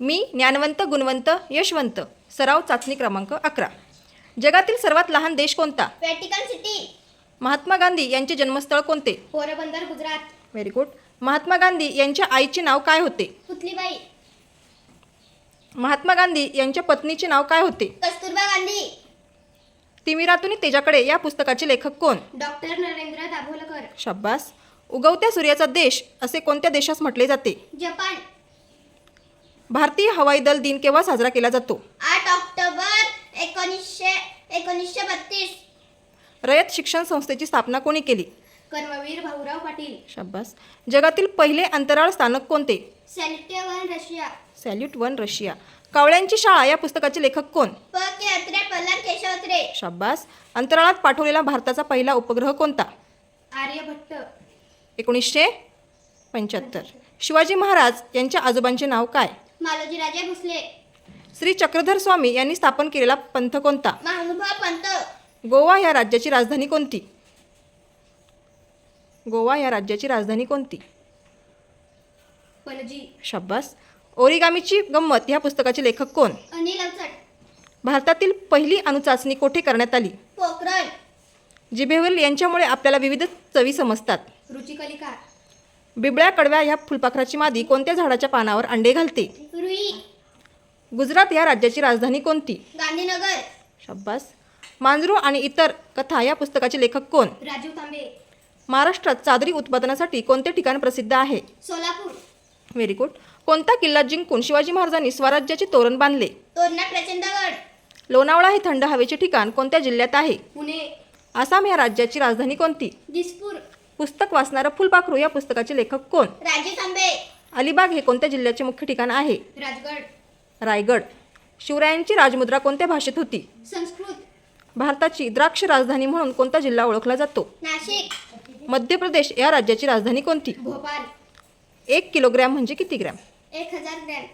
मी ज्ञानवंत गुणवंत यशवंत. सराव चाचणी क्रमांक 11. जगातील सर्वात लहान देश कोणता? Vatican city. महात्मा गांधी यांचे जन्मस्थळ कोणते? पोरबंदर, गुजरात. Very good. महात्मा गांधी यांच्या आईचे नाव काय होते? पुतलीबाई. महात्मा गांधी यांच्या पत्नीचे नाव काय होते? कस्तुरबा गांधी. तिमिरातून तेजाकडे या पुस्तकाचे लेखक कोण? डॉक्टर नरेंद्र दाभोलकर. शाब्बास. उगवत्या सूर्याचा देश असे कोणत्या देशास म्हटले जाते? जपान. भारतीय हवाई दल दिन केव्हा साजरा केला जातो? 8 ऑक्टोबर 1932. रयत शिक्षण संस्थेची स्थापना कोणी केली? कर्मवीर भाऊराव पाटील. शाब्बास. जगातील पहिले अंतराळ स्थानक कोणते? Salyut 1 Russia. Salyut 1 Russia. कावळ्यांची शाळा या पुस्तकाचे लेखक कोण? प के अत्रे, प्रल्हाद केशवत्रे. शाब्बास. अंतराळात पाठवलेला भारताचा पहिला उपग्रह कोणता? आर्यभट्ट. 1975. शिवाजी महाराज यांच्या आजोबांचे नाव काय? मालोजीराजे भोसले. श्री चक्रधर स्वामी यांनी स्थापन केलेला पंथ कोणता? महानुभाव पंत. गोवा या राज्याची राजधानी कोणती? गोवा या राज्याची राजधानी कोणती? पणजी. शाब्बास. ओरिगामीची गंमत या पुस्तकाचे लेखक कोण? अनिल अवचट. भारतातील पहिली अणुचाचणी कोठे करण्यात आली? पोखरण. जिभेवरील यांच्यामुळे आपल्याला विविध चवी समजतात. रुचिकलिका. बिबळ्या कडव्या ह्या फुलपाखराची मादी कोणत्या झाडाच्या पानावर अंडे घालते? रुई. गुजरात या राज्याची राजधानी कोणती? गांधीनगर. शाब्बास. मांजरू आणि इतर कथा या पुस्तकाचे लेखक कोण? राजीव तांबे. महाराष्ट्रात चादरी उत्पादनासाठी कोणते ठिकाण प्रसिद्ध आहे? सोलापूर. Very good. कोणता किल्ला जिंकून शिवाजी महाराजांनी स्वराज्याचे तोरण बांधले? तोरणा प्रचंडगड. लोणावळा हे थंड हवेचे ठिकाण कोणत्या जिल्ह्यात आहे? पुणे. आसाम या राज्याची राजधानी कोणती? दिसपूर. पुस्तक वाचणारं फुलपाखरू या पुस्तकाचे लेखक कोण? राजीव तांबे. अलिबाग हे कोणत्या जिल्ह्याचे मुख्य ठिकाण आहे? राजगड. रायगड. शिवरायांची राजमुद्रा कोणत्या भाषेत होती? संस्कृत. भारताची द्राक्ष राजधानी म्हणून कोणता जिल्हा ओळखला जातो? नाशिक. मध्य प्रदेश या राज्याची राजधानी कोणती? भोपाळ. 1 किलोग्रॅम म्हणजे किती ग्रॅम? 1000 ग्रॅम.